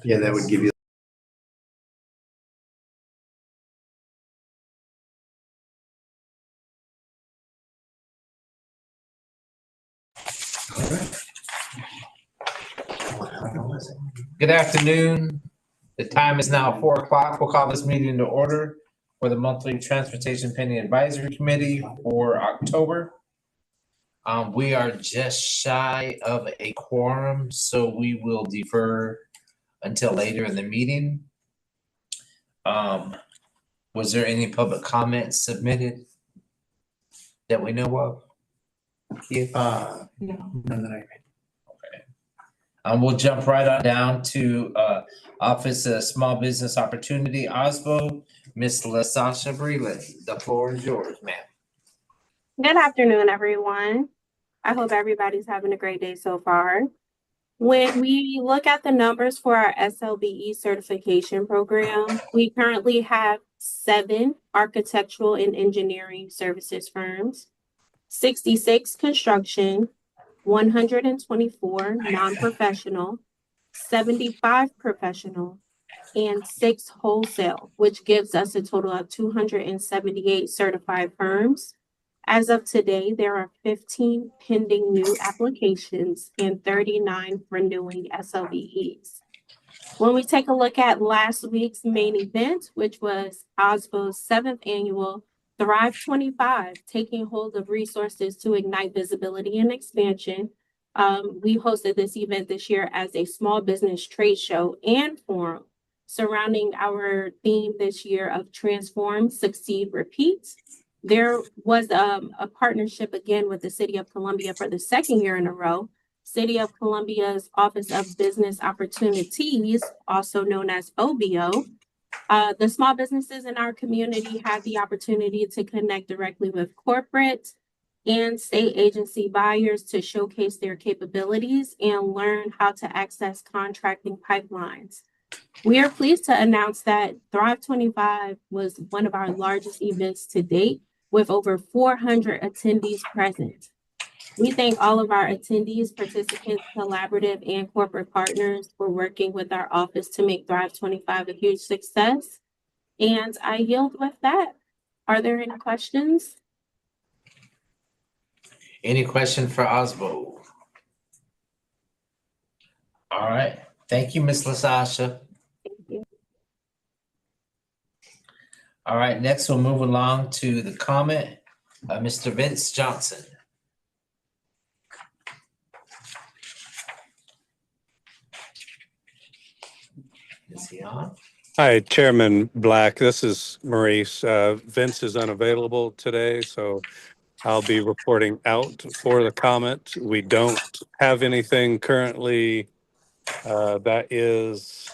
Yeah, that would give you. Good afternoon. The time is now 4 o'clock. We'll call this meeting to order for the monthly Transportation Pending Advisory Committee for October. We are just shy of a quorum, so we will defer until later in the meeting. Was there any public comments submitted that we know of? No, none that I read. We'll jump right on down to Office of Small Business Opportunity, OSBO. Ms. LaSasha Breland, the floor is yours, ma'am. Good afternoon, everyone. I hope everybody's having a great day so far. When we look at the numbers for our SLBE certification program, we currently have 7 architectural and engineering services firms, 66 construction, 124 non-professional, 75 professional, and 6 wholesale, which gives us a total of 278 certified firms. As of today, there are 15 pending new applications and 39 renewing SLBEs. When we take a look at last week's main event, which was OSBO's 7th annual Thrive 25, taking hold of resources to ignite visibility and expansion. We hosted this event this year as a small business trade show and forum surrounding our theme this year of Transform, Succeed, Repeat. There was a partnership again with the City of Columbia for the 2nd year in a row. City of Columbia's Office of Business Opportunities, also known as OBO. The small businesses in our community had the opportunity to connect directly with corporate and state agency buyers to showcase their capabilities and learn how to access contracting pipelines. We are pleased to announce that Thrive 25 was one of our largest events to date, with over 400 attendees present. We thank all of our attendees, participants, collaborative, and corporate partners for working with our office to make Thrive 25 a huge success. And I yield with that. Are there any questions? Any question for OSBO? All right. Thank you, Ms. LaSasha. Thank you. All right, next we'll move along to the comment of Mr. Vince Johnson. Is he on? Hi, Chairman Black. This is Maurice. Vince is unavailable today, so I'll be reporting out for the comment. We don't have anything currently that is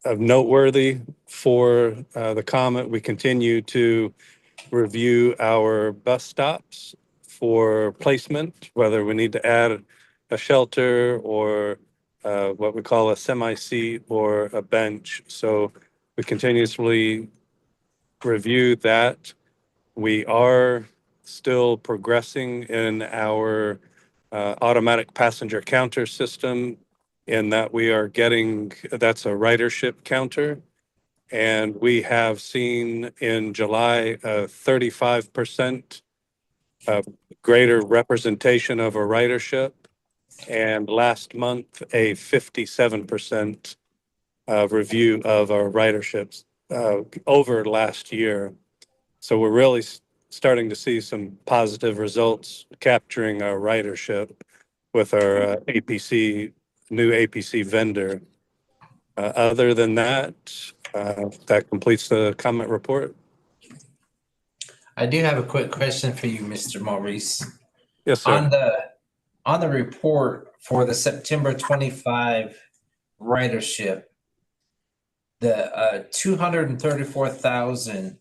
of noteworthy for the comment. We continue to review our bus stops for placement, whether we need to add a shelter or what we call a semi-seat or a bench. So we continuously review that. We are still progressing in our automatic passenger counter system, in that we are getting, that's a ridership counter. And we have seen in July a 35% greater representation of a ridership. And last month, a 57% review of our riderships over last year. So we're really starting to see some positive results capturing our ridership with our APC, new APC vendor. Other than that, that completes the comment report. I do have a quick question for you, Mr. Maurice. Yes, sir. On the report for the September 25 ridership, the 234,000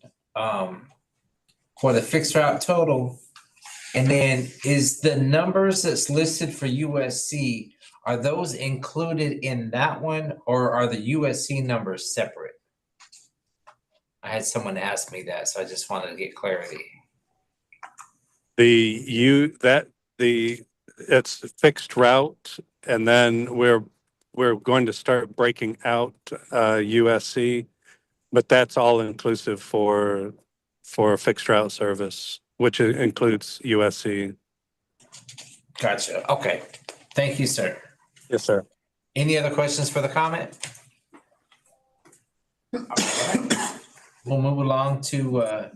for the fixed route total, and then is the numbers that's listed for USC, are those included in that one, or are the USC numbers separate? I had someone ask me that, so I just wanted to get clarity. It's fixed route, and then we're we're going to start breaking out USC, but that's all inclusive for fixed route service, which includes USC. Gotcha. Okay. Thank you, sir. Yes, sir. Any other questions for the comment? All right. We'll move along to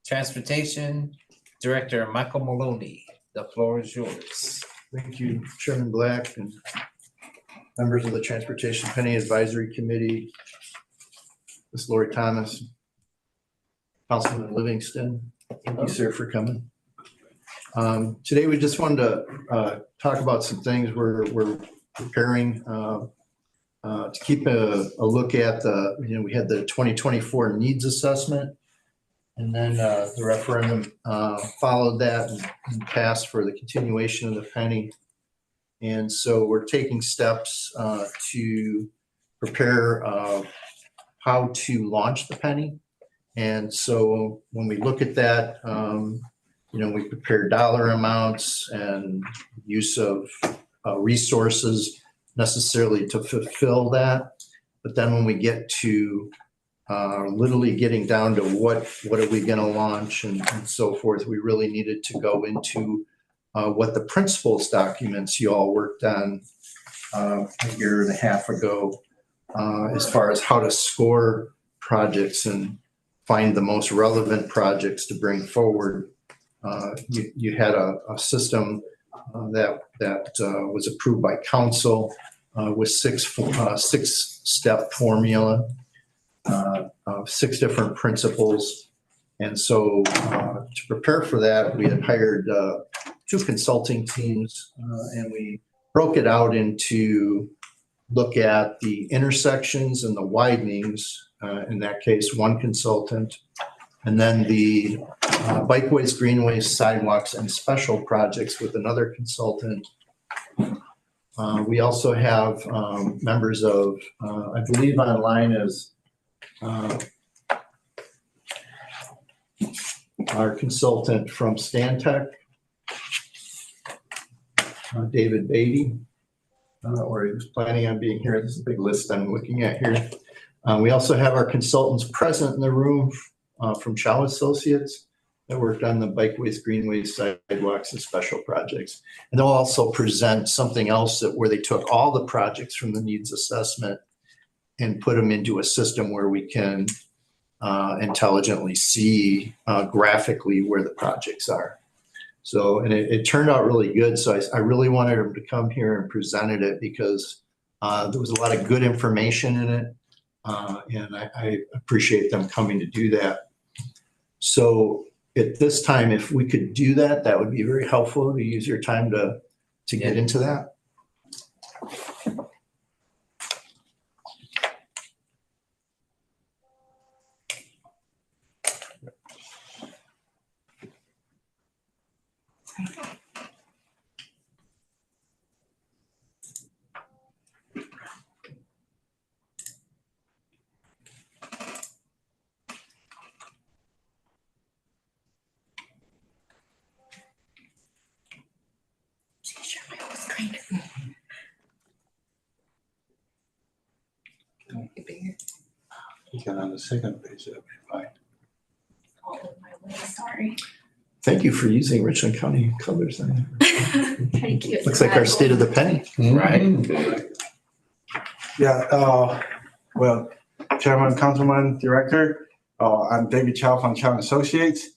Transportation Director Michael Maloney. The floor is yours. Thank you, Chairman Black and members of the Transportation Penny Advisory Committee. Ms. Lori Thomas, Councilman Livingston, thank you, sir, for coming. Today, we just wanted to talk about some things we're preparing to keep a look at we had the 2024 needs assessment, and then the referendum followed that and passed for the continuation of the penny. And so we're taking steps to prepare how to launch the penny. And so when we look at that, we prepare dollar amounts and use of resources necessarily to fulfill that. But then when we get to literally getting down to what are we going to launch and so forth, we really needed to go into what the principles documents you all worked on a year and a half ago, as far as how to score projects and find the most relevant projects to bring forward. You had a system that was approved by council with six-step formula, 6 different principles. And so to prepare for that, we had hired 2 consulting teams, and we broke it out into look at the intersections and the widenings, in that case, 1 consultant, and then the bikeways, greenways, sidewalks, and special projects with another consultant. We also have members of, I believe online is our consultant from Stantec, David Beatty, or he was planning on being here. This is a big list I'm looking at here. We also have our consultants present in the room from Shaw Associates that worked on the bikeways, greenways, sidewalks, and special projects. And they'll also present something else where they took all the projects from the needs assessment and put them into a system where we can intelligently see graphically where the projects are. So, and it turned out really good. So I really wanted them to come here and presented it because there was a lot of good information in it. And I appreciate them coming to do that. So at this time, if we could do that, that would be very helpful to use your time to get into that. You got on the second page, that'd be fine. Sorry. Thank you for using Richland County colors. Thank you. Looks like our state of the penny. Right. Yeah, well, Chairman, Councilman, Director, I'm David Chow from Chow Associates.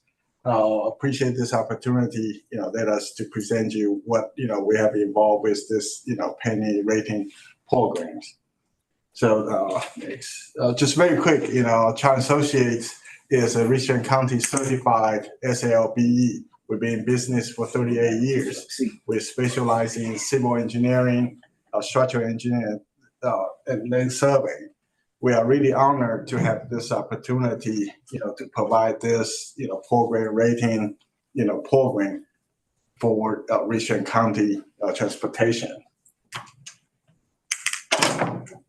Appreciate this opportunity, let us to present you what, we have involved with this, penny rating programs. So just very quick, Chow Associates is a Richland County certified SLBE. We've been in business for 38 years. We specialize in civil engineering, structural engineering, and land surveying. We are really honored to have this opportunity, to provide this, program rating, program for Richland County transportation.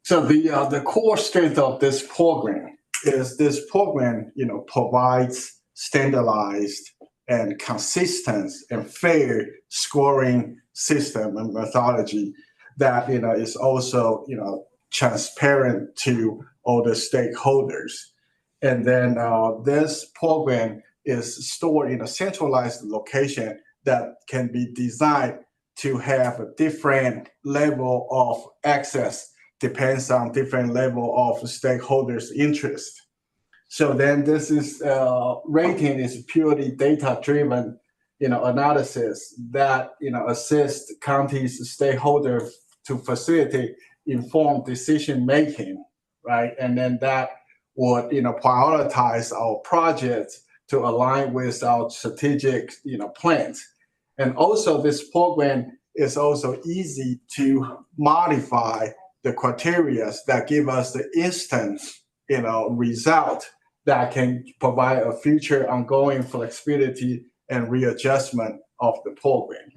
So the core strength of this program is this program, provides standardized and consistent and fair scoring system and methodology that, is also, transparent to all the stakeholders. And then this program is stored in a centralized location that can be designed to have a different level of access, depends on different level of stakeholders' interest. So then this is rating is purely data-driven, analysis that assist counties stakeholders to facilitate informed decision making, right? And then that would prioritize our projects to align with our strategic plans. And also this program is also easy to modify the criteria that give us the instant result that can provide a future ongoing flexibility and readjustment of the program.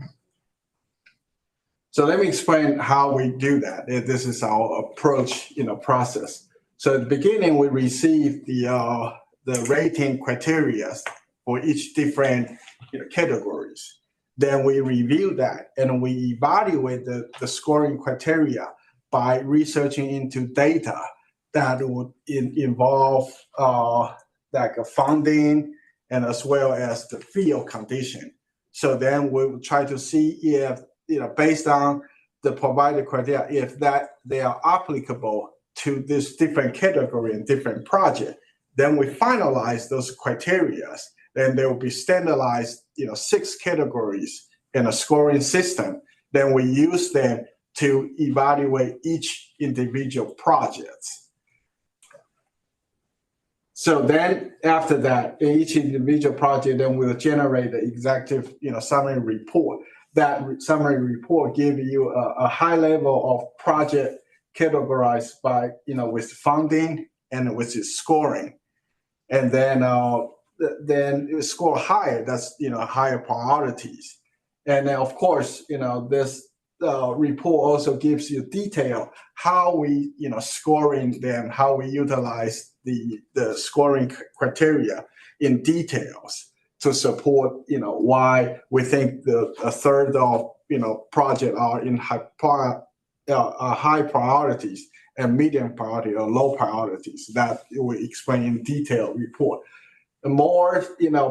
So let me explain how we do that. This is our approach, process. So at the beginning, we receive the rating criteria for each different categories. Then we review that and we evaluate the scoring criteria by researching into data that would involve like a funding and as well as the field condition. So then we'll try to see if, based on the provided criteria, if that they are applicable to this different category and different project. Then we finalize those criteria. Then there will be standardized, 6 categories in a scoring system. Then we use them to evaluate each individual projects. So then after that, in each individual project, then we'll generate the executive, summary report. That summary report gives you a high level of project categorized by, with funding and with its scoring. And then it score higher, that's, higher priorities. And then of course, this report also gives you detail how we, scoring them, how we utilize the scoring criteria in details to support, why we think a third of, project are in high priorities and medium priority or low priorities. That we explain in detail report. The more,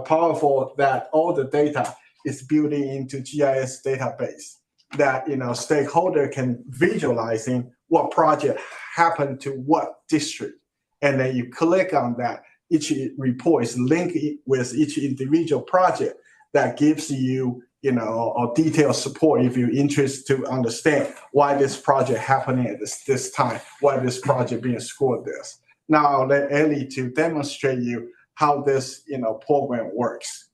powerful that all the data is building into GIS database that, stakeholder can visualizing what project happened to what district. And then you click on that. Each report is linked with each individual project that gives you, a detailed support if you're interested to understand why this project happening at this time, why this project being scored this. Now I'll let Ellie to demonstrate you how this, program works.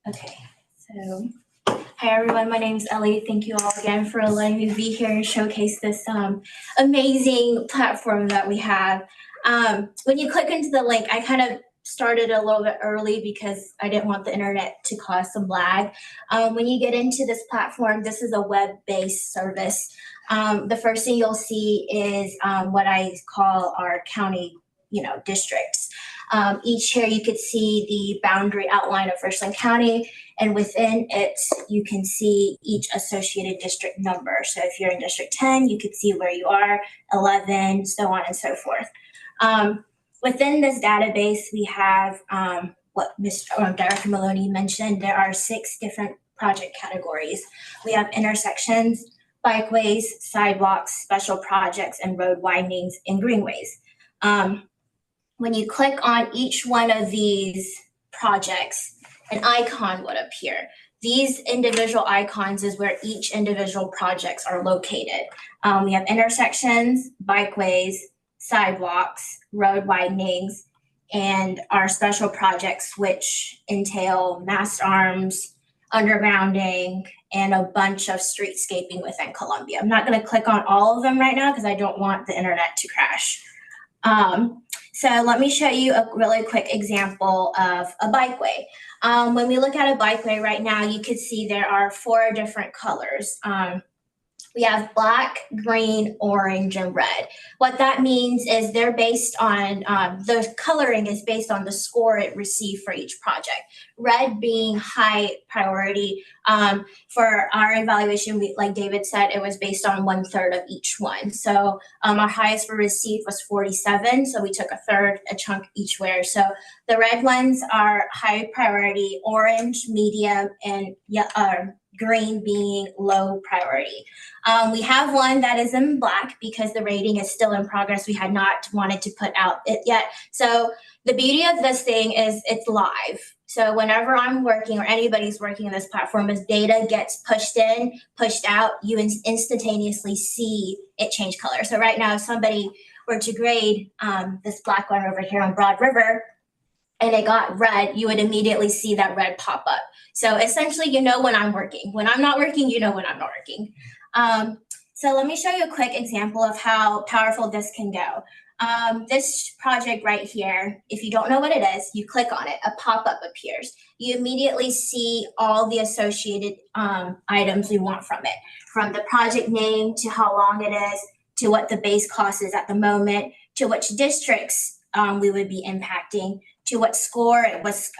Okay, so hi everyone, my name is Ellie. Thank you all again for letting me be here and showcase this amazing platform that we have. When you click into the link, I kind of started a little bit early because I didn't want the internet to cause some lag. When you get into this platform, this is a web-based service. The first thing you'll see is what I call our county, districts. Each here you could see the boundary outline of Richland County, and within it you can see each associated district number. So if you're in District 10, you could see where you are, 11, so on and so forth. Within this database, we have what Director Maloney mentioned. There are 6 different project categories. We have intersections, bikeways, sidewalks, special projects, and road widenings and greenways. When you click on each one of these projects, an icon would appear. These individual icons is where each individual projects are located. We have intersections, bikeways, sidewalks, road widenings, and our special projects, which entail mast arms, undergrounding, and a bunch of streetscaping within Columbia. I'm not going to click on all of them right now because I don't want the internet to crash. So let me show you a really quick example of a bikeway. When we look at a bikeway right now, you could see there are 4 different colors. We have black, green, orange, and red. What that means is they're based on, the coloring is based on the score it received for each project. Red being high priority. For our evaluation, like David said, it was based on 1/3 of each one. So our highest we received was 47. So we took a chunk each where. So the red ones are high priority, orange, medium, and green being low priority. We have one that is in black because the rating is still in progress. We had not wanted to put out it yet. So the beauty of this thing is it's live. So whenever I'm working or anybody's working in this platform, as data gets pushed in, pushed out, you instantaneously see it change color. So right now, if somebody were to grade this black one over here on Broad River, and it got red, you would immediately see that red pop up. So essentially, you know when I'm working. When I'm not working, you know when I'm not working. So let me show you a quick example of how powerful this can go. This project right here, if you don't know what it is, you click on it, a pop-up appears. You immediately see all the associated items we want from it, from the project name to how long it is, to what the base cost is at the moment, to which districts we would be impacting, to what score it was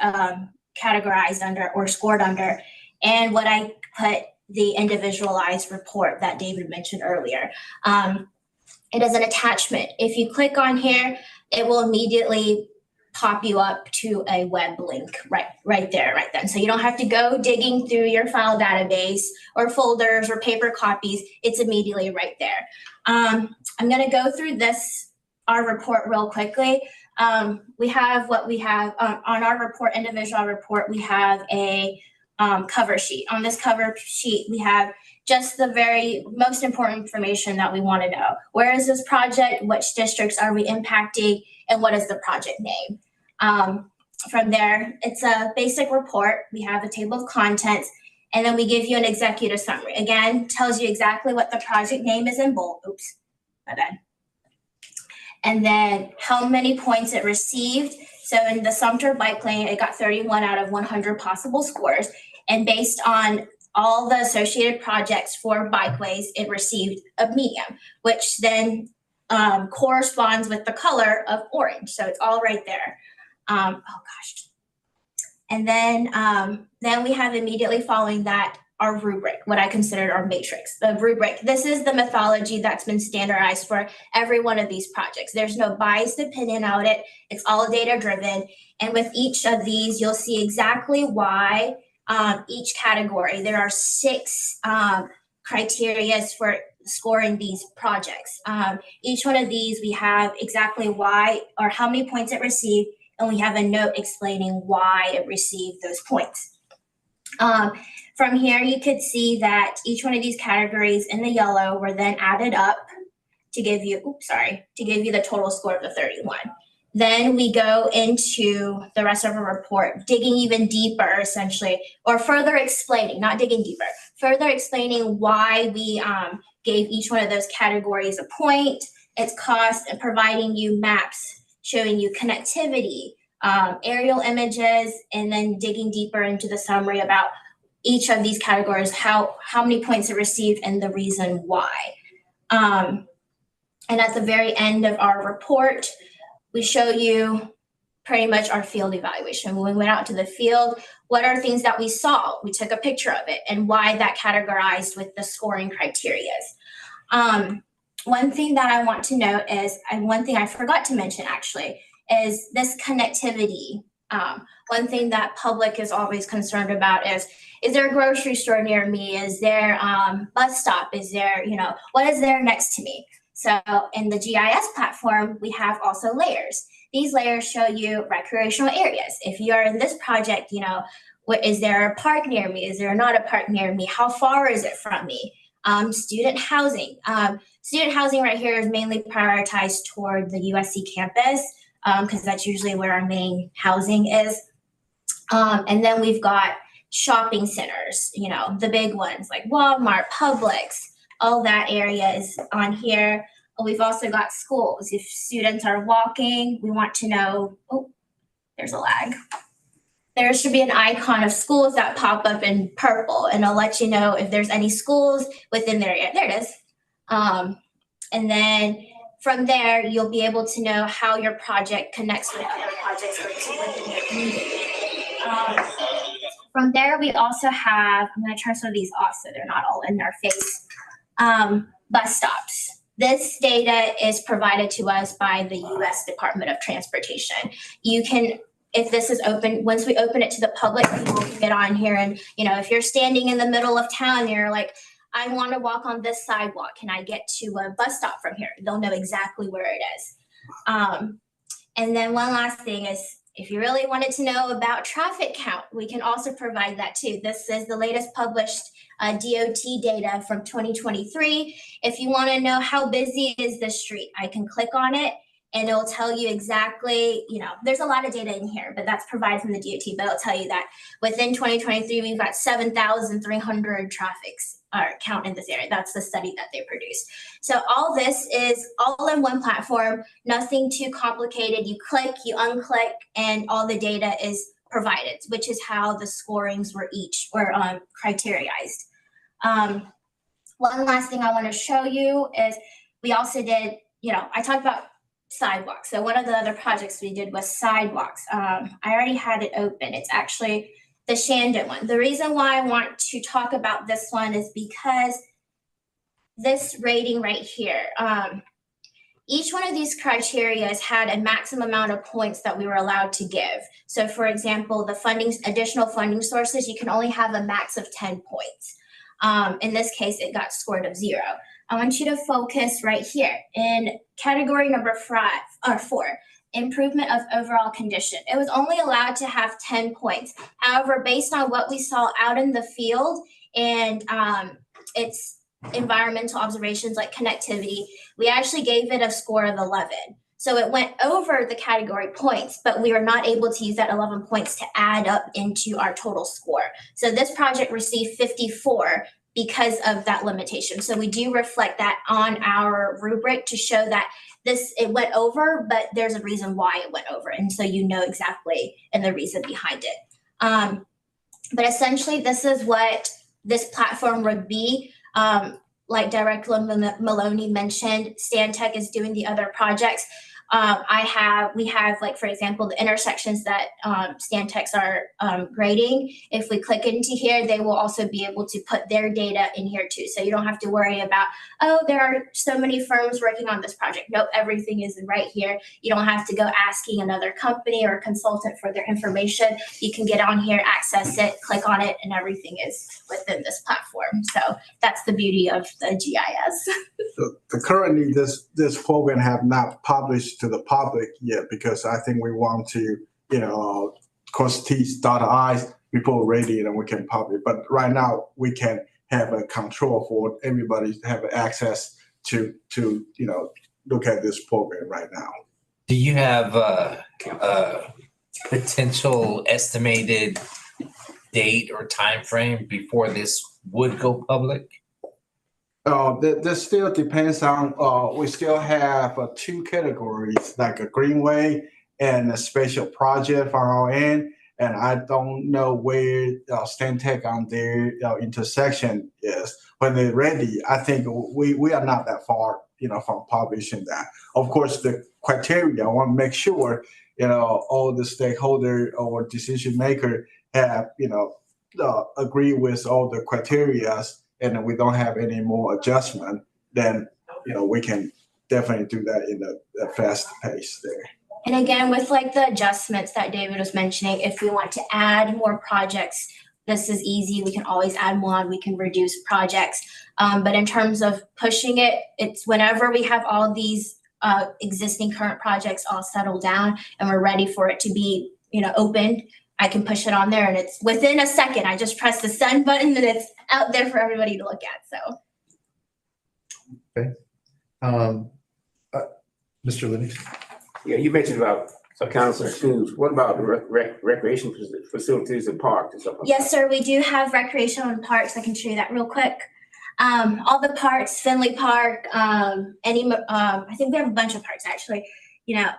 categorized under or scored under, and what I put the individualized report that David mentioned earlier. It is an attachment. If you click on here, it will immediately pop you up to a web link right there, right then. So you don't have to go digging through your file database or folders or paper copies. It's immediately right there. I'm gonna go through our report real quickly. We have what we have on our report, individual report, we have a cover sheet. On this cover sheet, we have just the very most important information that we want to know. Where is this project? Which districts are we impacting? And what is the project name? From there, it's a basic report. We have a table of contents, and then we give you an executive summary. Again, tells you exactly what the project name is in bold. Oops, my bad. And then how many points it received. So in the Sumter bike lane, it got 31 out of 100 possible scores. And based on all the associated projects for bikeways, it received a medium, which then corresponds with the color of orange. So it's all right there. Oh gosh. And then we have immediately following that our rubric, what I considered our matrix, the rubric. This is the methodology that's been standardized for every one of these projects. There's no biased opinion on it. It's all data driven. And with each of these, you'll see exactly why each category, there are 6 criteria for scoring these projects. Each one of these, we have exactly why or how many points it received, and we have a note explaining why it received those points. From here, you could see that each one of these categories in the yellow were then added up to give you, the total score of the 31. Then we go into the rest of our report, digging even deeper, essentially, or further explaining, not digging deeper, further explaining why we gave each one of those categories a point, its cost, and providing you maps showing you connectivity, aerial images, and then digging deeper into the summary about each of these categories, how many points it received and the reason why. And at the very end of our report, we show you pretty much our field evaluation. When we went out to the field, what are things that we saw? We took a picture of it and why that categorized with the scoring criteria. One thing that I want to note is, and one thing I forgot to mention actually, is this connectivity. One thing that public is always concerned about is there a grocery store near me? Is there bus stop? Is there, what is there next to me? So in the GIS platform, we have also layers. These layers show you recreational areas. If you are in this project, is there a park near me? Is there not a park near me? How far is it from me? Student housing. Student housing right here is mainly prioritized toward the USC campus because that's usually where our main housing is. And then we've got shopping centers, the big ones like Walmart, Publix, all that area is on here. We've also got schools. If students are walking, we want to know, there's a lag. there should be an icon of schools that pop up in purple, and it'll let you know if there's any schools within their area. There it is. And then from there, you'll be able to know how your project connects with other projects within your community. From there, we also have, I'm going to turn some of these off so they're not all in our face, bus stops. This data is provided to us by the U.S. Department of Transportation. You can, if this is open, once we open it to the public, people can get on here and, if you're standing in the middle of town and you're like, I want to walk on this sidewalk, can I get to a bus stop from here? They'll know exactly where it is. And then one last thing is, if you really wanted to know about traffic count, we can also provide that too. This is the latest published DOT data from 2023. If you want to know how busy is the street, I can click on it and it'll tell you exactly, there's a lot of data in here, but that's provided from the DOT, but it'll tell you that within 2023, we've got 7,300 traffics count in this area. That's the study that they produced. So all this is all in one platform, nothing too complicated. You click, you unclick, and all the data is provided, which is how the scorings were criteriized. One last thing I want to show you is we also did, I talked about sidewalks. So one of the other projects we did was sidewalks. I already had it open. It's actually the Shandon one. The reason why I want to talk about this one is because this rating right here, each one of these criteria had a maximum amount of points that we were allowed to give. So for example, the additional funding sources, you can only have a max of 10 points. In this case, it got scored of 0. I want you to focus right here in category number 4, improvement of overall condition. It was only allowed to have 10 points. However, based on what we saw out in the field and its environmental observations like connectivity, we actually gave it a score of 11. So it went over the category points, but we were not able to use that 11 points to add up into our total score. So this project received 54 because of that limitation. So we do reflect that on our rubric to show that it went over, but there's a reason why it went over. And so exactly and the reason behind it. But essentially, this is what this platform would be. Like Director Maloney mentioned, Stantec is doing the other projects. We have, like, for example, the intersections that Stantec's are grading. If we click into here, they will also be able to put their data in here too. So you don't have to worry about, there are so many firms working on this project. Nope, everything is right here. You don't have to go asking another company or consultant for their information. You can get on here, access it, click on it, and everything is within this platform. So that's the beauty of the GIS. Currently, this program have not published to the public yet because I think we want to, cross T's, dot I's before ready and we can publish. But right now we can have a control for everybody to have access to look at this program right now. Do you have a potential estimated date or time frame before this would go public? This still depends on, we still have 2 categories, like a greenway and a special project from our end. And I don't know where Stantec on their intersection is. When they're ready, I think we are not that far, from publishing that. Of course, the criteria, I want to make sure, all the stakeholder or decision maker have, agree with all the criteria, and we don't have any more adjustment, then, we can definitely do that in a fast pace there. And again, with like the adjustments that David was mentioning, if we want to add more projects, this is easy. We can always add one. We can reduce projects. But in terms of pushing it, it's whenever we have all these existing current projects all settled down and we're ready for it to be, opened, I can push it on there and it's within a second. I just press the send button and it's out there for everybody to look at. So. Okay. Mr. Livingston. Yeah, you mentioned about council schools. What about recreation facilities and parks and stuff like that? Yes, sir. We do have recreational and parks. I can show you that real quick. All the parks, Finley Park, I think we have a bunch of parks actually.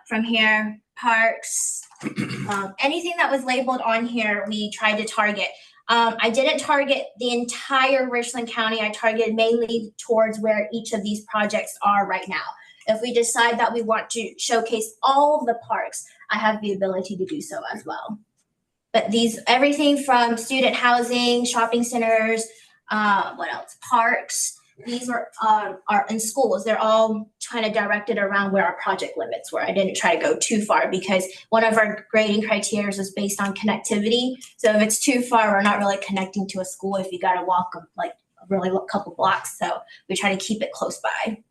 From here, parks, Anything that was labeled on here, we tried to target. I didn't target the entire Richland County. I targeted mainly towards where each of these projects are right now. If we decide that we want to showcase all of the parks, I have the ability to do so as well. But everything from student housing, shopping centers, what else? Parks. These are in schools. They're all kind of directed around where our project limits were. I didn't try to go too far because one of our grading criteria is based on connectivity. So if it's too far, we're not really connecting to a school if you got to walk like really a couple blocks. So we try to keep it close by.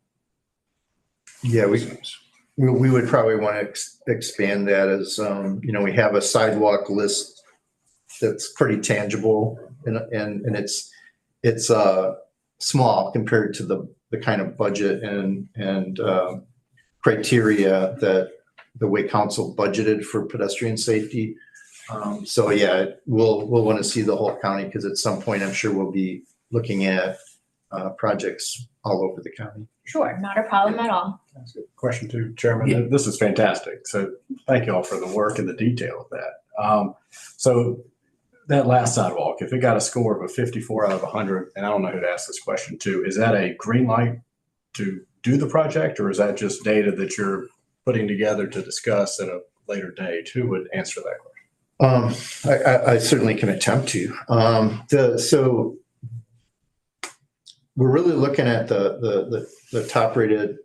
Yeah, we would probably want to expand that as, we have a sidewalk list that's pretty tangible and it's small compared to the kind of budget and criteria that the way council budgeted for pedestrian safety. So yeah, we'll want to see the whole county because at some point I'm sure we'll be looking at projects all over the county. Sure, not a problem at all. That's a good question too, Chairman. This is fantastic. So thank you all for the work and the detail of that. So that last sidewalk, if it got a score of a 54 out of 100, and I don't know who to ask this question to, is that a green light to do the project, or is that just data that you're putting together to discuss at a later date? Who would answer that question? I certainly can attempt to. So we're really looking at the top rated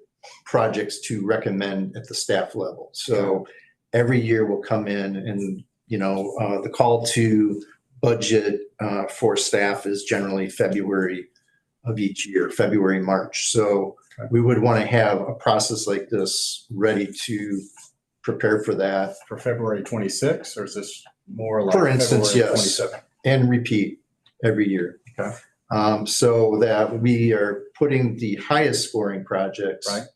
projects to recommend at the staff level. So every year we'll come in and, the call to budget for staff is generally February of each year, February, March. So we would want to have a process like this ready to prepare for that. For February 26, or is this more like For instance, February yes. 27? And repeat every year. Okay. So that we are putting the highest scoring projects Right.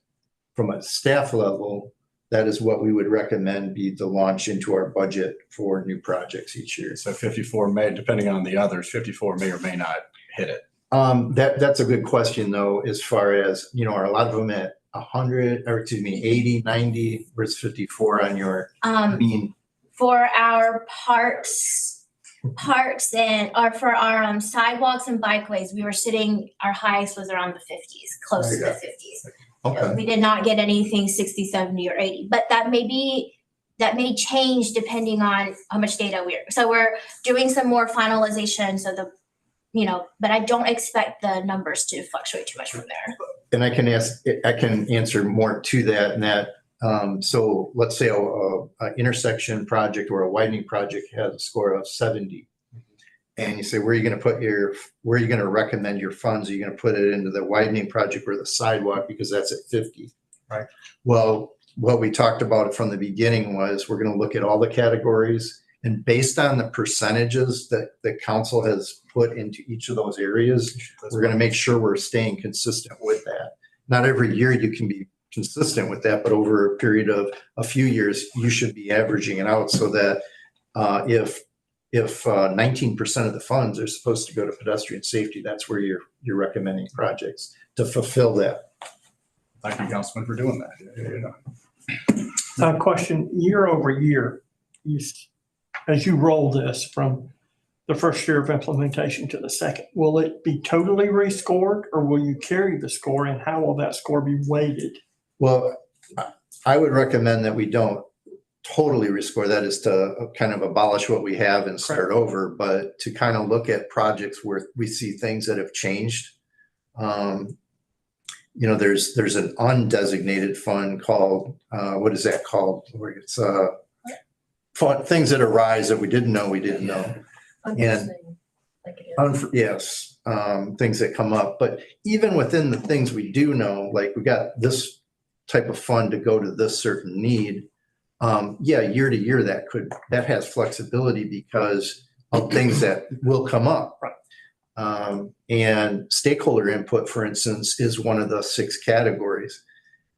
from a staff level. That is what we would recommend be the launch into our budget for new projects each year. So 54 may, depending on the others, 54 may or may not hit it. That's a good question though, as far as, are a lot of them at 80, 90, where's 54 on your mean? For our parks and for our sidewalks and bikeways, our highest was around the 50s, close to the 50s. Okay. We did not get anything 60, 70, or 80, but that may change depending on how much data so we're doing some more finalization. So but I don't expect the numbers to fluctuate too much from there. And I can answer more to that and that. So let's say a intersection project or a widening project has a score of 70. And you say, where are you going to recommend your funds? Are you going to put it into the widening project or the sidewalk because that's at 50? Right. Well, what we talked about from the beginning was we're going to look at all the categories and based on the percentages that the council has put into each of those areas, we're going to make sure we're staying consistent with that. Not every year you can be consistent with that, but over a period of a few years, you should be averaging it out so that if 19% of the funds are supposed to go to pedestrian safety, that's where you're recommending projects to fulfill that. Thank you, Councilman, for doing that. Question, year over year, as you roll this from the first year of implementation to the second, will it be totally rescored or will you carry the score and how will that score be weighted? Well, I would recommend that we don't totally rescore. That is to kind of abolish what we have and start over, but to kind of look at projects where we see things that have changed. There's an undesignated fund called, what is that called? Where it's things that arise that we didn't know. And yes, things that come up. But even within the things we do know, like we got this type of fund to go to this certain need. Year to year that has flexibility because of things that will come up. And stakeholder input, for instance, is one of the 6 categories.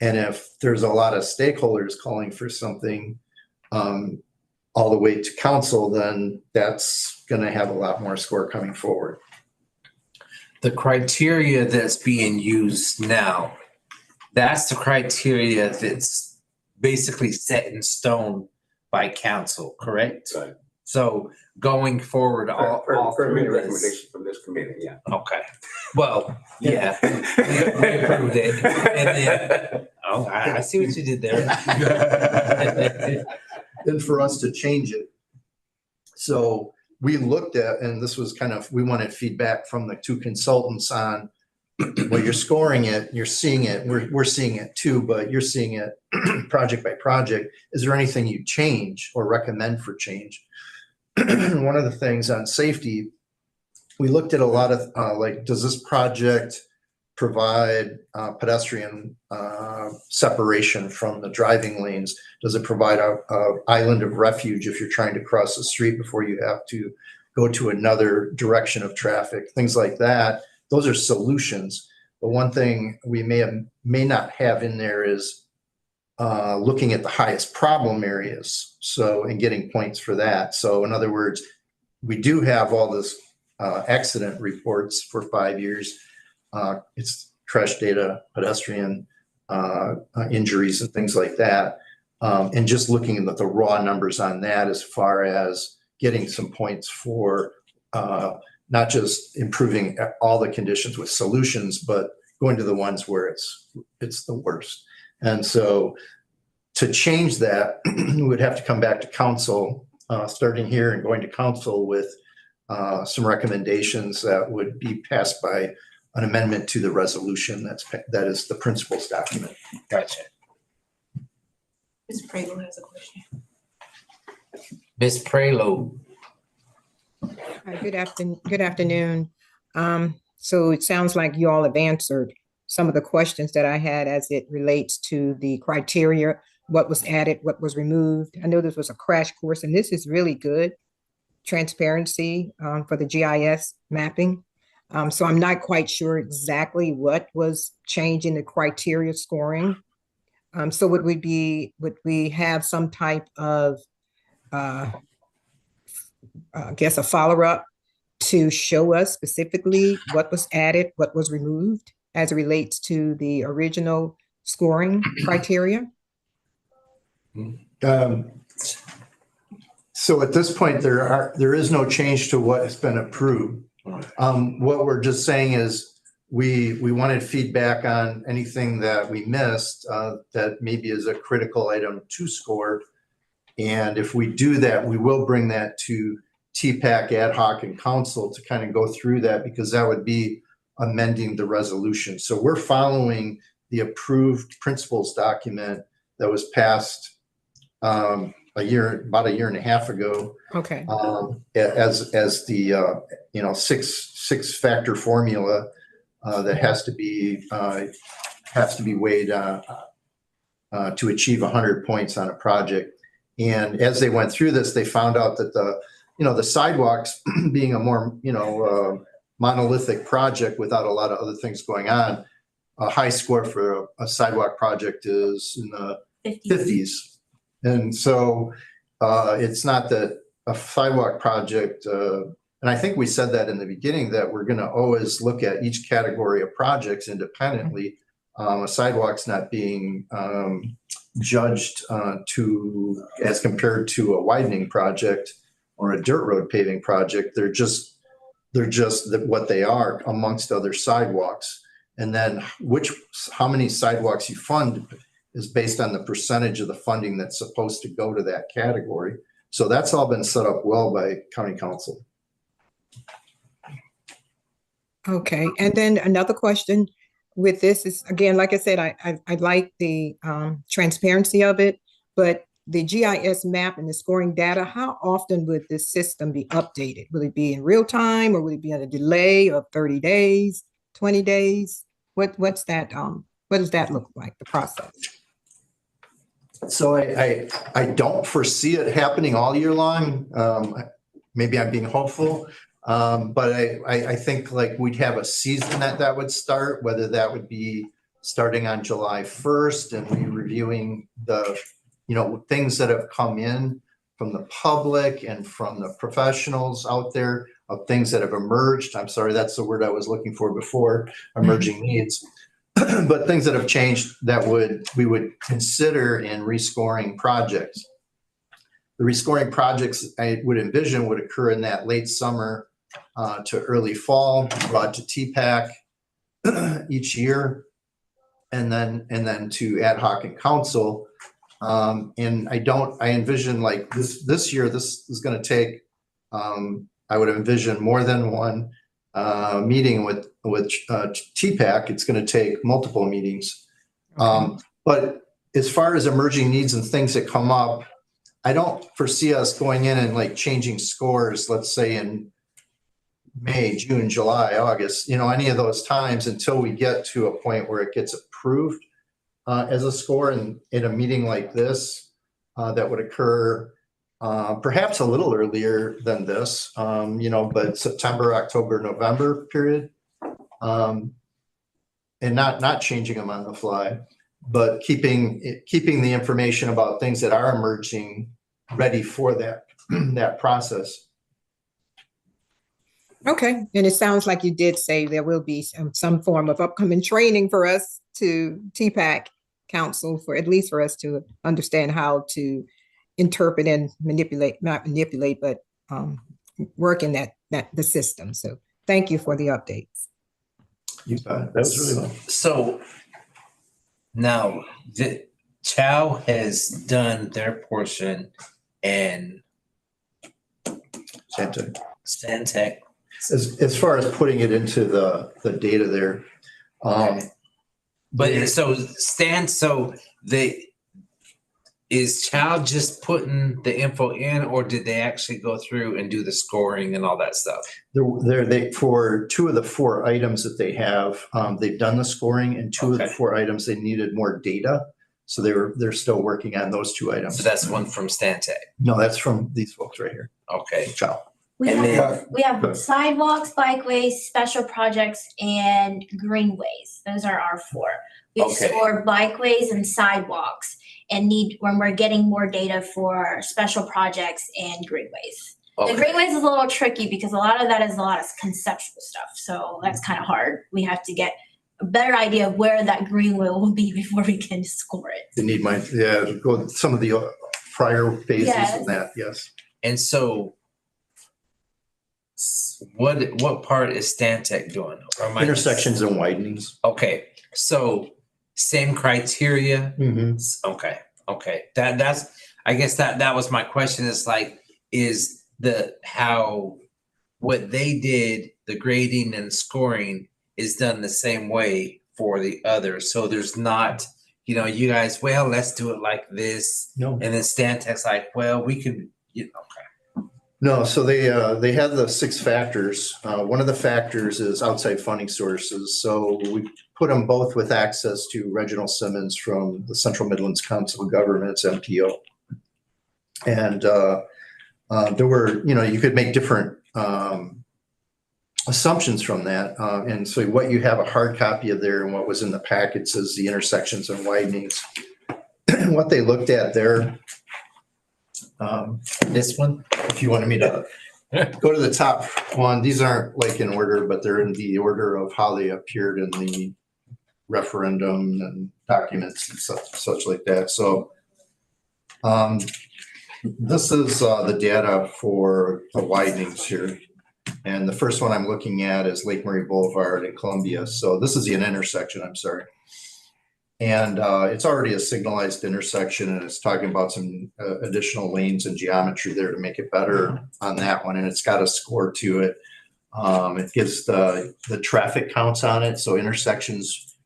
And if there's a lot of stakeholders calling for something all the way to council, then that's going to have a lot more score coming forward. The criteria that's being used now, that's the criteria that's basically set in stone by council, correct? Right. So going forward, all Per through this. recommendation from this committee, yeah. Okay, well, yeah, we approved it. And then, oh, I see what you did there. Then for us to change it. So we looked at, and this was kind of, we wanted feedback from the two consultants on, well, you're scoring it, you're seeing it, we're seeing it too, but you're seeing it project by project. Is there anything you change or recommend for change? One of the things on safety, we looked at a lot of, like, does this project provide pedestrian separation from the driving lanes? Does it provide a island of refuge if you're trying to cross the street before you have to go to another direction of traffic? Things like that. Those are solutions. But one thing we may not have in there is looking at the highest problem areas. So, and getting points for that. So in other words, we do have all this accident reports for 5 years. It's crash data, pedestrian injuries and things like that. And just looking at the raw numbers on that as far as getting some points for not just improving all the conditions with solutions, but going to the ones where it's the worst. And so to change that, we would have to come back to council, starting here and going to council with some recommendations that would be passed by an amendment to the resolution that is the principles document. Gotcha. Ms. Prego has a question. Ms. Prelo. Hi, good afternoon. So it sounds like you all have answered some of the questions that I had as it relates to the criteria, what was added, what was removed. I know this was a crash course, and this is really good transparency for the GIS mapping. So I'm not quite sure exactly what was changing the criteria scoring. So would we have some type of, I guess, a follow-up to show us specifically what was added, what was removed as it relates to the original scoring criteria? So at this point, there is no change to what has been approved. What we're just saying is we wanted feedback on anything that we missed that maybe is a critical item to score. And if we do that, we will bring that to TPAC ad hoc and council to kind of go through that, because that would be amending the resolution. So we're following the approved principles document that was passed about a year and a half ago. Okay. As the six factor formula that has to be weighed to achieve 100 points on a project. And as they went through this, they found out that the sidewalks being a more monolithic project without a lot of other things going on, a high score for a sidewalk project is in the 50s. And so it's not that a sidewalk project, and I think we said that in the beginning, that we're going to always look at each category of projects independently. A sidewalk's not being judged as compared to a widening project or a dirt road paving project. They're just what they are amongst other sidewalks. And then how many sidewalks you fund is based on the percentage of the funding that's supposed to go to that category. So that's all been set up well by county council. Okay, and then another question with this is, again, like I said, I like the transparency of it, but the GIS map and the scoring data, how often would this system be updated? Will it be in real time, or will it be on a delay of 30 days, 20 days? What's that? What does that look like, the process? So I don't foresee it happening all year long. Maybe I'm being hopeful, but I think like we'd have a season that would start, whether that would be starting on July 1st and we reviewing the things that have come in from the public and from the professionals out there, of things that have emerged. I'm sorry, that's the word I was looking for before, emerging needs. But things that have changed that we would consider in rescoring projects. The rescoring projects I would envision would occur in that late summer to early fall, brought to TPAC each year, and then to ad hoc and council. And I envision like this year, this is going to take, I would envision more than one meeting with TPAC. It's going to take multiple meetings. But as far as emerging needs and things that come up, I don't foresee us going in and like changing scores, let's say in May, June, July, August, any of those times until we get to a point where it gets approved as a score. And in a meeting like this, that would occur perhaps a little earlier than this, but September, October, November period. And not changing them on the fly, but keeping the information about things that are emerging ready for that process. Okay, and it sounds like you did say there will be some form of upcoming training for us to TPAC council, for at least for us to understand how to interpret and not manipulate, but work in the system. So thank you for the updates. That was really well. So now the Chow has done their portion and Stantec. As far as putting it into the data there. But is Chow just putting the info in, or did they actually go through and do the scoring and all that stuff? For 2 of the 4 items that they have, they've done the scoring, and 2 of the 4 items they needed more data. So they're still working on those 2 items. So that's one from Stantec. No, that's from these folks right here. Okay. Ciao. We And have sidewalks, bikeways, special projects, and greenways. Those are our 4. We Okay. score bikeways and sidewalks and when we're getting more data for special projects and greenways. Okay. The greenways is a little tricky because a lot of that is a lot of conceptual stuff. So that's kind of hard. We have to get a better idea of where that greenway will be before we can score it. They need go with some of the prior phases of that, yes. And so what part is Stantec doing? Intersections and widenings. Okay, so same criteria. Mm-hmm. Okay. That's I guess that was my question. Is like, is what they did, the grading and scoring is done the same way for the others. So there's not, you guys, well, let's do it like this. No. And then Stantec's like, well, we can, okay. No, so they have the 6 factors. One of the factors is outside funding sources. So we put them both with access to Reginald Simmons from the Central Midlands Council of Governments, MPO. And there were, you could make different assumptions from that. And so what you have a hard copy of there and what was in the packets is the intersections and widenings. What they looked at there, This one? if you wanted me to go to the top one, these aren't like in order, but they're in the order of how they appeared in the referendum and documents and such like that. So this is the data for the widenings here. And the first one I'm looking at is Lake Murray Boulevard in Columbia. So this is an intersection, I'm sorry. And it's already a signalized intersection, and it's talking about some additional lanes and geometry there to make it better on that one. And it's got a score to it. It gives the traffic counts on it. So intersections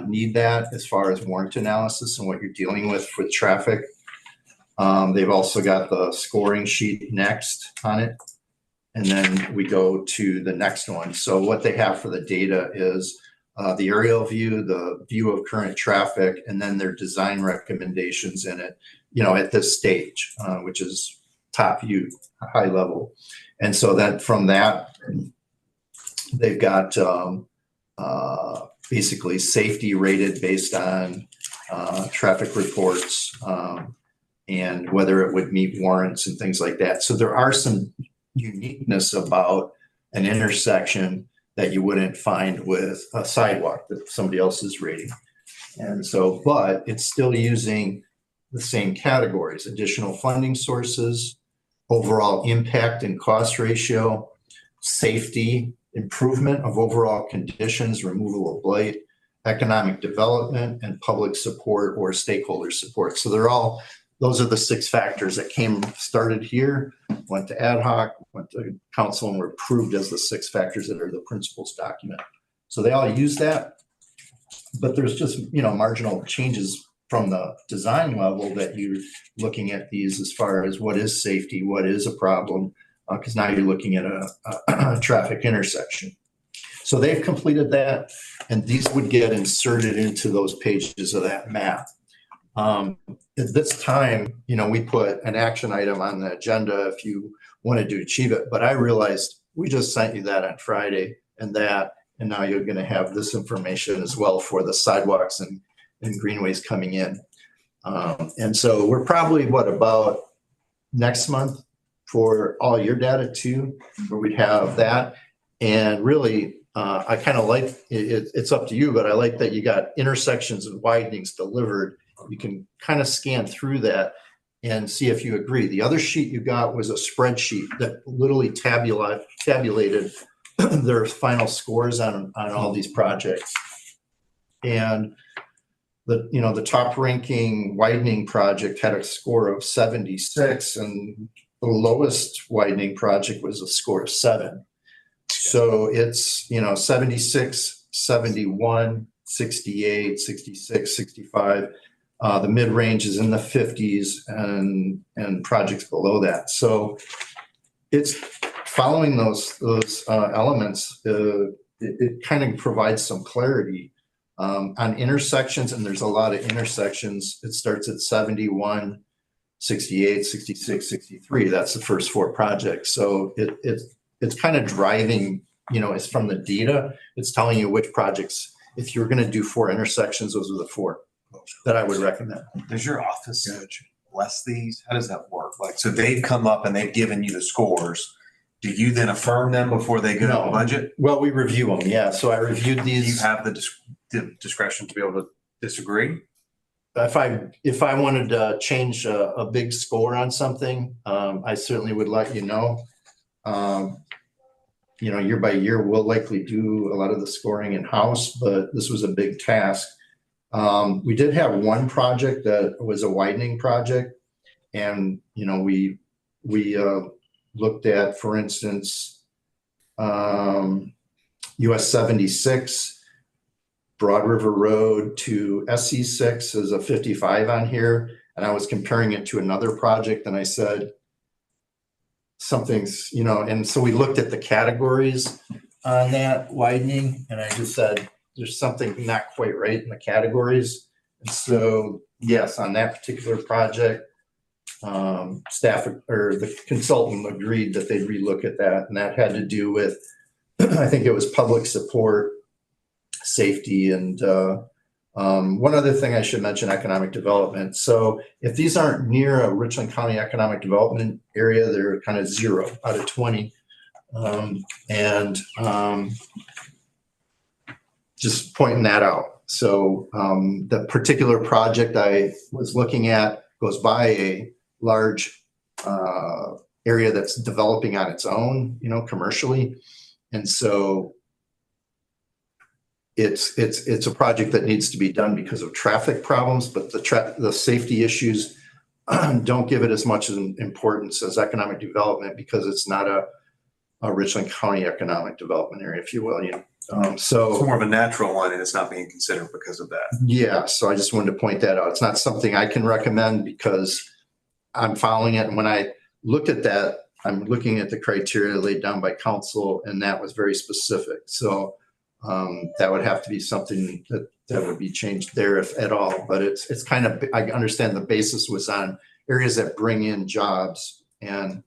need that as far as warrant analysis and what you're dealing with traffic. They've also got the scoring sheet next on it. And then we go to the next one. So what they have for the data is the aerial view, the view of current traffic, and then their design recommendations in it, at this stage, which is top view, high level. And so that from that, they've got basically safety rated based on traffic reports and whether it would meet warrants and things like that. So there are some uniqueness about an intersection that you wouldn't find with a sidewalk that somebody else is rating. And so, but it's still using the same categories: additional funding sources, overall impact and cost ratio, safety, improvement of overall conditions, removal of blight, economic development, and public support or stakeholder support. So those are the 6 factors that started here, went to ad hoc, went to council, and were approved as the 6 factors that are the principles document. So they all use that, but there's just, marginal changes from the design level that you're looking at these as far as what is safety, what is a problem, because now you're looking at a traffic intersection. So they've completed that, and these would get inserted into those pages of that map. At this time, we put an action item on the agenda if you wanted to achieve it, but I realized we just sent you that on Friday and now you're going to have this information as well for the sidewalks and greenways coming in. And so we're probably about next month for all your data too, where we'd have that. And really, I kind of like it's up to you, but I like that you got intersections and widenings delivered. You can kind of scan through that and see if you agree. The other sheet you got was a spreadsheet that literally tabulated their final scores on all these projects. And the top ranking widening project had a score of 76, and the lowest widening project was a score of 7. So it's 76, 71, 68, 66, 65. The mid-range is in the 50s and projects below that. So it's following those elements. It kind of provides some clarity on intersections, and there's a lot of intersections. It starts at 71, 68, 66, 63. That's the first 4 projects. So it's kind of driving, it's from the data. It's telling you which projects, if you're going to do 4 intersections, those are the 4 that I would recommend. Does your office bless these? How does that work? So they've come up and they've given you the scores. Do you then affirm them before they go to the budget? Well, we review them, yeah. So I reviewed these. Do you have the discretion to be able to disagree? If I wanted to change a big score on something, I certainly would let you know. Year by year, we'll likely do a lot of the scoring in-house, but this was a big task. We did have one project that was a widening project, and we looked at, for instance, US 76, Broad River Road to SC 6 is a 55 on here, and I was comparing it to another project, and I said something's, and so we looked at the categories on that widening, and I just said there's something not quite right in the categories. And so, yes, on that particular project, staff or the consultant agreed that they'd relook at that, and that had to do with, I think it was public support, safety, and one other thing I should mention, economic development. So if these aren't near a Richland County economic development area, they're kind of 0 out of 20. Just pointing that out. So the particular project I was looking at goes by a large area that's developing on its own, commercially. And so it's a project that needs to be done because of traffic problems, but the safety issues don't give it as much importance as economic development because it's not a Richland County economic development area, if you will. So it's more of a natural one, and it's not being considered because of that. Yeah, so I just wanted to point that out. It's not something I can recommend because I'm following it. And when I looked at that, I'm looking at the criteria laid down by council, and that was very specific. So that would have to be something that would be changed there, if at all. But it's kind of, I understand the basis was on areas that bring in jobs, and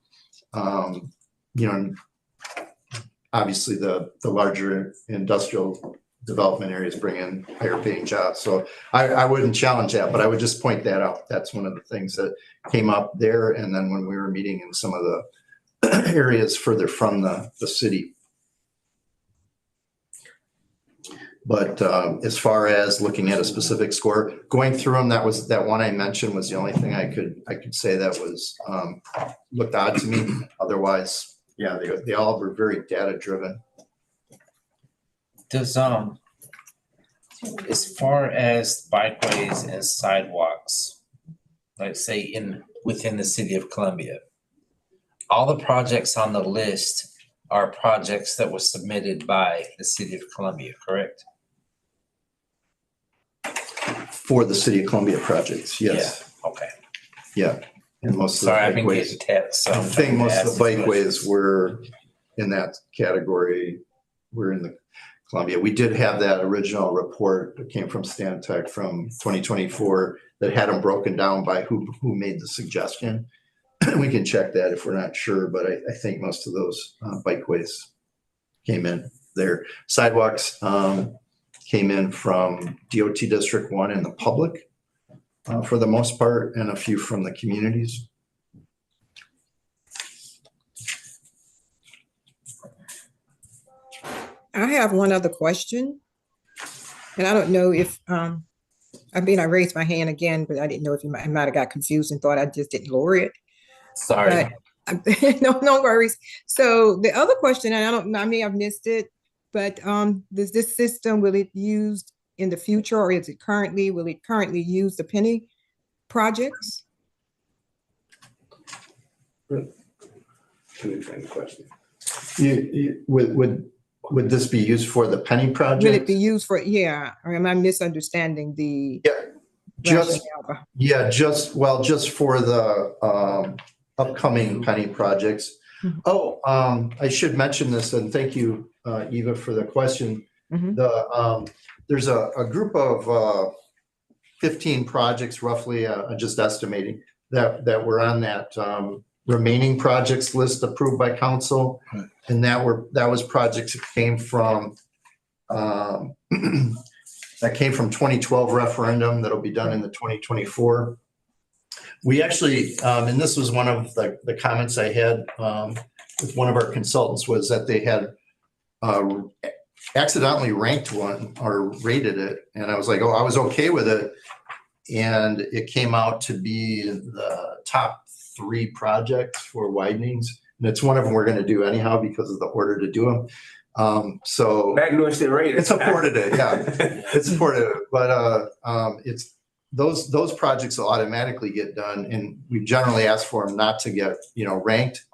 obviously the larger industrial development areas bring in higher paying jobs. So I wouldn't challenge that, but I would just point that out. That's one of the things that came up there. And then when we were meeting in some of the areas further from the city. But as far as looking at a specific score, going through them, that one I mentioned was the only thing I could say that was looked odd to me. Otherwise, yeah, they all were very data driven. Does, as far as bikeways and sidewalks, let's say within the city of Columbia, all the projects on the list are projects that were submitted by the city of Columbia, correct? For the City of Columbia projects, yes. Yeah, okay. Yeah. And most of the Sorry, I've been bikeways, getting texts. So I I'm think trying to most ask of the these bikeways questions. were in that category. We're in the Columbia. We did have that original report that came from Stantec from 2024 that had them broken down by who made the suggestion. We can check that if we're not sure, but I think most of those bikeways came in there. Sidewalks came in from DOT District 1 and the public for the most part, and a few from the communities. I have one other question. And I don't know if, I raised my hand again, but I didn't know if I might have got confused and thought I just didn't lower it. Sorry. But no worries. So the other question, and I may have missed it, but does this system, will it used in the future, or will it currently use the penny projects? Can you explain the question? Would this be used for the penny project? Will it be used for, or am I misunderstanding the? Just rationale? just for the upcoming penny projects. Mhm. Oh, I should mention this, and thank you, Eva, for the question. Mhm. There's a group of 15 projects roughly, just estimating, that were on that remaining projects list approved by council. Right. And that was projects that came from 2012 referendum that'll be done in the 2024. We actually, and this was one of the comments I had with one of our consultants, was that they had accidentally ranked one or rated it. And I was like, oh, I was okay with it. And it came out to be the top 3 projects for widenings. And it's one of them we're going to do anyhow because of the order to do them. So Magnolia State rated. it supported it, yeah. It supported it, but it's those projects will automatically get done, and we generally ask for them not to get ranked.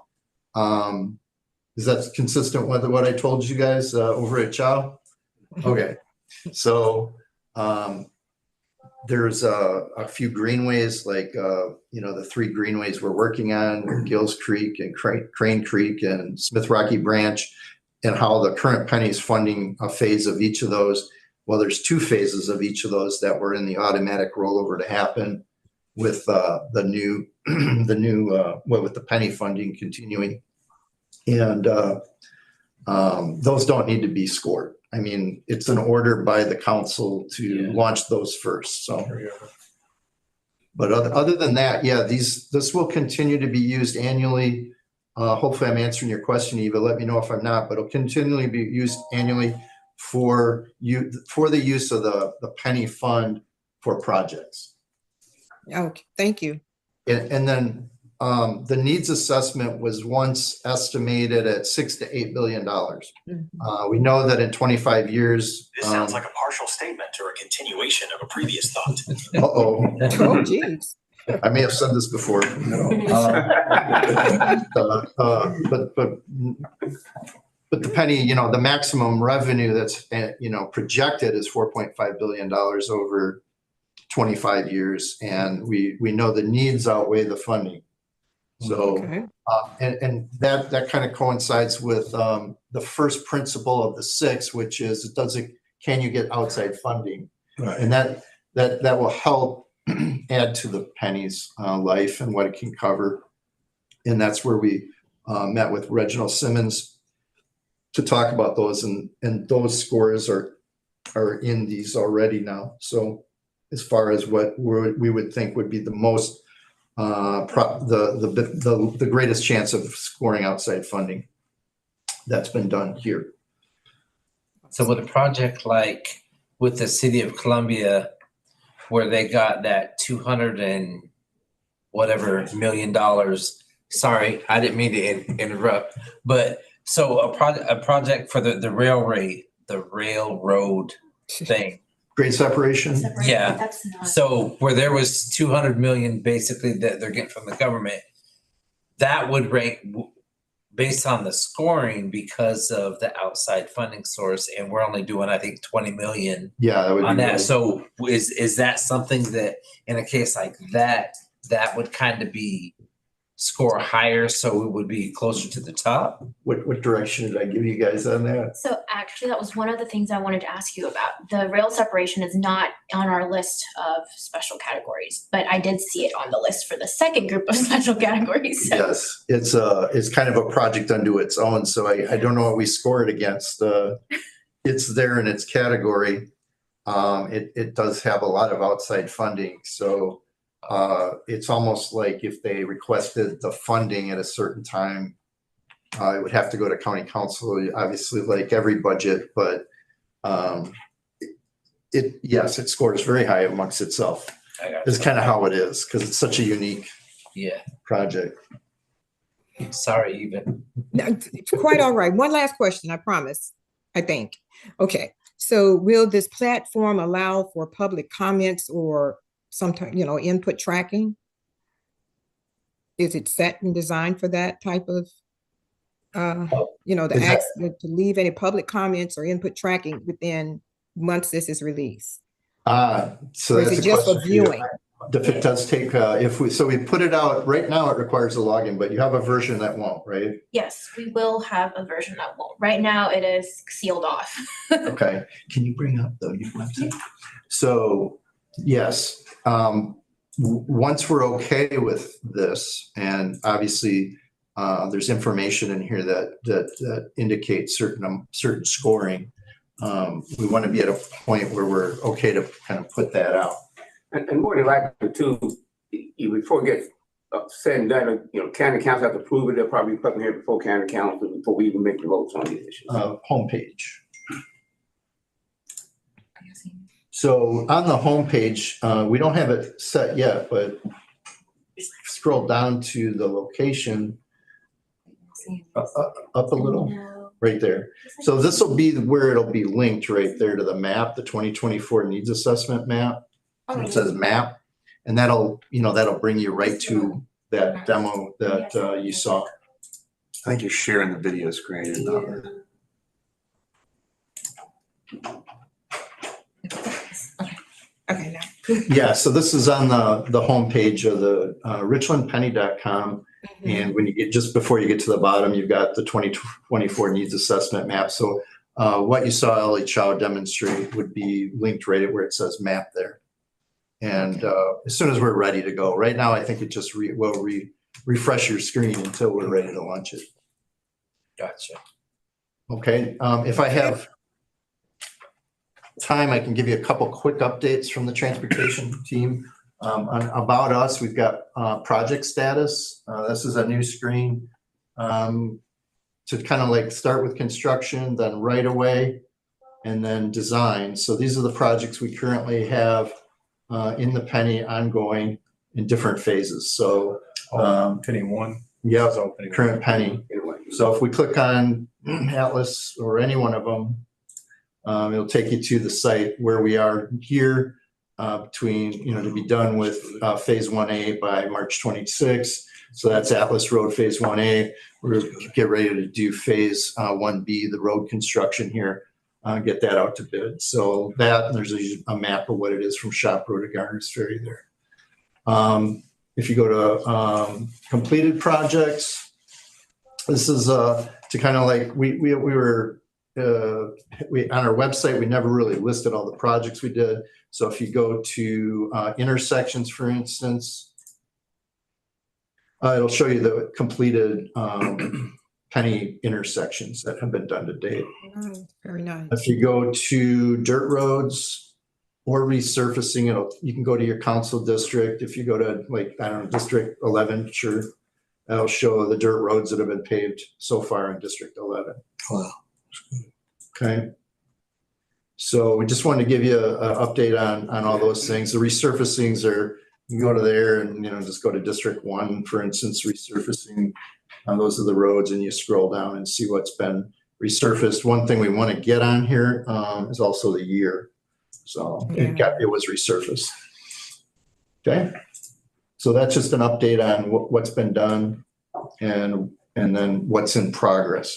Is that consistent with what I told you guys over at Chow? Okay, so there's a few greenways, like the 3 greenways we're working on, Gills Creek and Crane Creek and Smith Rocky Branch, and how the current penny is funding a phase of each of those. Well, there's 2 phases of each of those that were in the automatic rollover to happen with the new with the penny funding continuing. And those don't need to be scored. I mean, it's an order by the council to launch those first, so. But other than that, this will continue to be used annually. Hopefully I'm answering your question, Eva. Let me know if I'm not, but it'll continually be used annually for the use of the penny fund for projects. Okay, thank you. And then the needs assessment was once estimated at $6 to $8 billion. We know that in 25 years. This sounds like a partial statement or a continuation of a previous thought. Uh-oh. Oh, geez. I may have said this before. But the penny, the maximum revenue that's, projected is $4.5 billion over 25 years. And we know the needs outweigh the funding. So, Okay. and that kind of coincides with the first principle of the 6, which is can you get outside funding? Right. And that will help add to the penny's life and what it can cover. And that's where we met with Reginald Simmons to talk about those, and those scores are in these already now. So as far as what we would think would be the most the greatest chance of scoring outside funding, that's been done here. So with a project like with the city of Columbia where they got that 200 and whatever $million. Sorry, I didn't mean to interrupt, but so a project for the railroad thing. Grade separation? Yeah. That's not. So where there was 200 million basically that they're getting from the government, that would rank based on the scoring because of the outside funding source, and we're only doing, I think, 20 million Yeah, that would on be. that. really- So is that something that in a case like that would kind of be score higher, so it would be closer to the top? What direction did I give you guys on that? So actually, that was one of the things I wanted to ask you about. The rail separation is not on our list of special categories, but I did see it on the list for the second group of special categories. So. Yes, it's kind of a project unto its own, so I don't know what we score it against. It's there in its category. It does have a lot of outside funding, so it's almost like if they requested the funding at a certain time, it would have to go to county council, obviously like every budget, but yes, it scores very high amongst itself. It's kind of how it is, because it's such a unique project. Sorry, even. No, it's quite all right. One last question, I promise, I think. Okay, so will this platform allow for public comments or sometimes, input tracking? Is it set and designed for that type of, to leave any public comments or input tracking within once this is released? So Or that's is it a just for question for you. viewing? If it does take, we put it out, right now it requires a login, but you have a version that won't, right? Yes, we will have a version that won't. Right now, it is sealed off. Okay, can you bring up the website? So, yes, once we're okay with this, and obviously, there's information in here that indicates certain scoring. We want to be at a point where we're okay to kind of put that out. And more than likely too, before it gets said and done, county council have to approve it. They'll probably be putting here before county council, before we even make the votes on these issues. Homepage. So on the homepage, we don't have it set yet, but scroll down to the location, up a little, right there. So this will be where it'll be linked right there to the map, the 2024 needs assessment map. It says map, and that'll bring you right to that demo that you saw. I think you're sharing the video screen. Okay, now. Yeah, so this is on the homepage of the richlandpenny.com. And when you get, just before you get to the bottom, you've got the 2024 needs assessment map. So what you saw Ellie Chow demonstrate would be linked right at where it says map there. And as soon as we're ready to go, right now, I think it just will refresh your screen until we're ready to launch it. Gotcha. Okay, if I have time, I can give you a couple quick updates from the transportation team. About us, we've got project status. This is a new screen to kind of like start with construction, then right away, and then design. So these are the projects we currently have in the Penny ongoing in different phases. So Penny 1. yeah, is opening. current Penny. So if we click on Atlas or any one of them, it'll take you to the site where we are here between, to be done with phase 1A by March 26th. So that's Atlas Road phase 1A. We're get ready to do phase 1B, the road construction here, get that out to bid. So that, and there's a map of what it is from Shop Road to Garner's Ferry there. If you go to completed projects, this is to kind of like, we were, on our website, we never really listed all the projects we did. So if you go to intersections, for instance, it'll show you the completed Penny intersections that have been done to date. Very nice. If you go to dirt roads or resurfacing, you can go to your council district. If you go to District 11, sure, that'll show the dirt roads that have been paved so far in District 11. Wow. Okay. So we just wanted to give you an update on all those things. The resurfacings are, you go to there and, just go to District 1, for instance, resurfacing. Those are the roads, and you scroll down and see what's been resurfaced. One thing we want to get on here is also the year. So it was resurfaced. Okay. So that's just an update on what's been done and then what's in progress.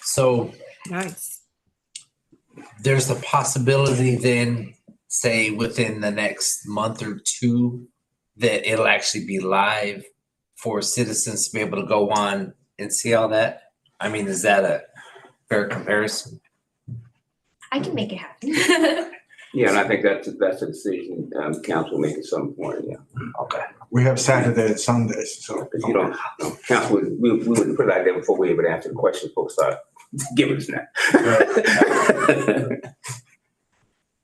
So Nice. there's the possibility then, say within the next month or two, that it'll actually be live for citizens to be able to go on and see all that? I mean, is that a fair comparison? I can make it happen. Yeah, and I think that's a decision, council make at some point, yeah. Okay. We have Saturday and Sundays, so. Because you don't, council, we wouldn't put it like that before we even answer the question, folks start giving us that.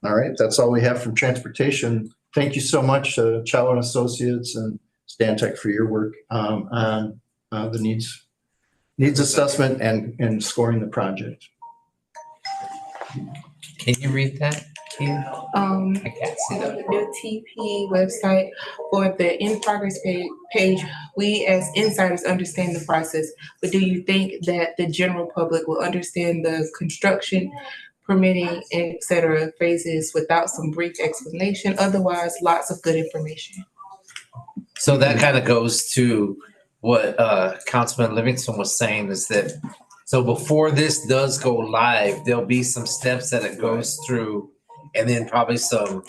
All right, that's all we have from transportation. Thank you so much, Chow and Associates and Stantec for your work on the needs assessment and scoring the project. Can you read that, Kim? I can't see On that. the new TP website for the in progress page, we as insiders understand the process, but do you think that the general public will understand the construction, permitting, et cetera phases without some brief explanation? Otherwise, lots of good information. So that kind of goes to what Councilman Livingston was saying, is that, so before this does go live, there'll be some steps that it goes through, and then probably some,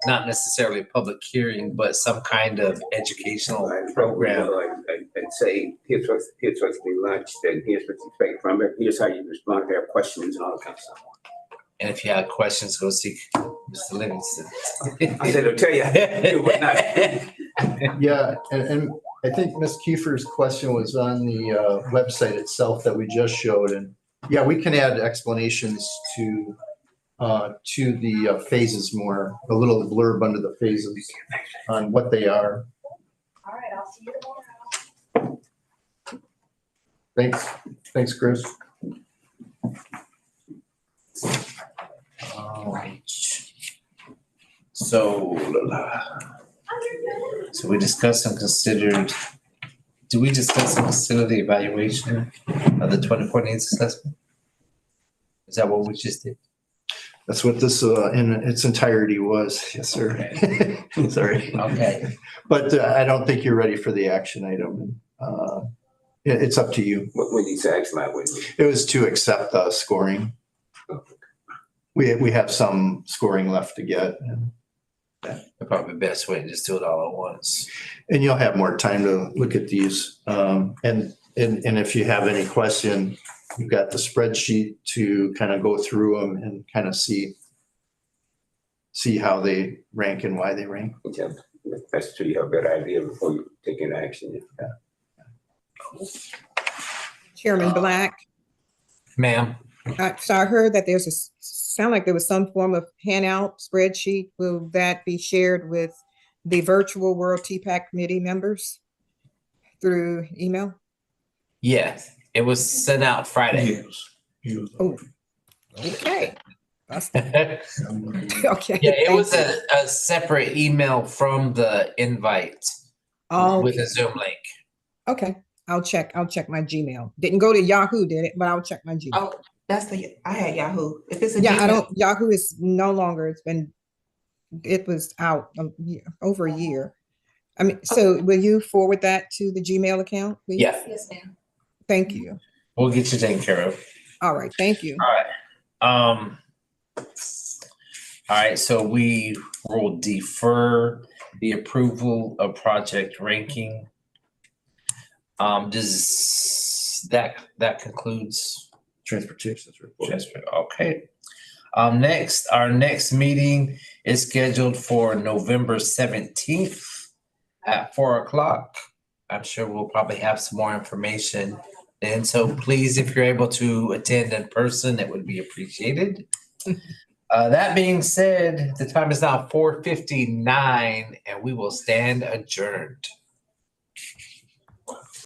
not necessarily a public hearing, but some kind of educational program. And say, here's what's to be launched, and here's what you expect from it, here's how you respond if you have questions and all that kind of stuff. And if you have questions, go see Mr. Livingston. I said, I'll tell you, whatnot. Yeah, and I think Ms. Kiefer's question was on the website itself that we just showed. And yeah, we can add explanations to the phases more, a little blurb under the phases on what they are. All right, I'll see you tomorrow. Thanks, Chris. All right. So we discussed and considered, do we discuss and consider the evaluation of the 24 needs assessment? Is that what we just did? That's what this in its entirety was. Yes, sir. Sorry. Okay. But I don't think you're ready for the action item. It's up to you. What did you say, action item? It was to accept the scoring. We have some scoring left to get. The probably best way to just do it all at once. And you'll have more time to look at these. And if you have any question, you've got the spreadsheet to kind of go through them and kind of see how they rank and why they rank. Yeah, that's true, you have a better idea before you take any action. Yeah. Chairman Black, Ma'am. so I heard that sound like there was some form of handout spreadsheet. Will that be shared with the virtual World TPAC committee members through email? Yes, it was sent out Friday. Oh, okay. Yeah, Okay. it was a separate email from the invite Oh, with a Zoom link. okay. I'll check my Gmail. Didn't go to Yahoo, did it? But I'll check my Gmail. Oh, I had Yahoo. If it's a Yeah, Gmail- Yahoo is no longer, it was out over a year. I mean, so will you forward that to the Gmail account, please? Yeah, Yes, ma'am. Thank you. we'll get you taken care of. All right, thank you. All right, so we will defer the approval of project ranking. Does that concludes Transportation's report. Okay. Next, our next meeting is scheduled for November 17th at 4:00. I'm sure we'll probably have some more information. And so please, if you're able to attend in person, it would be appreciated. That being said, the time is now 4:59 and we will stand adjourned.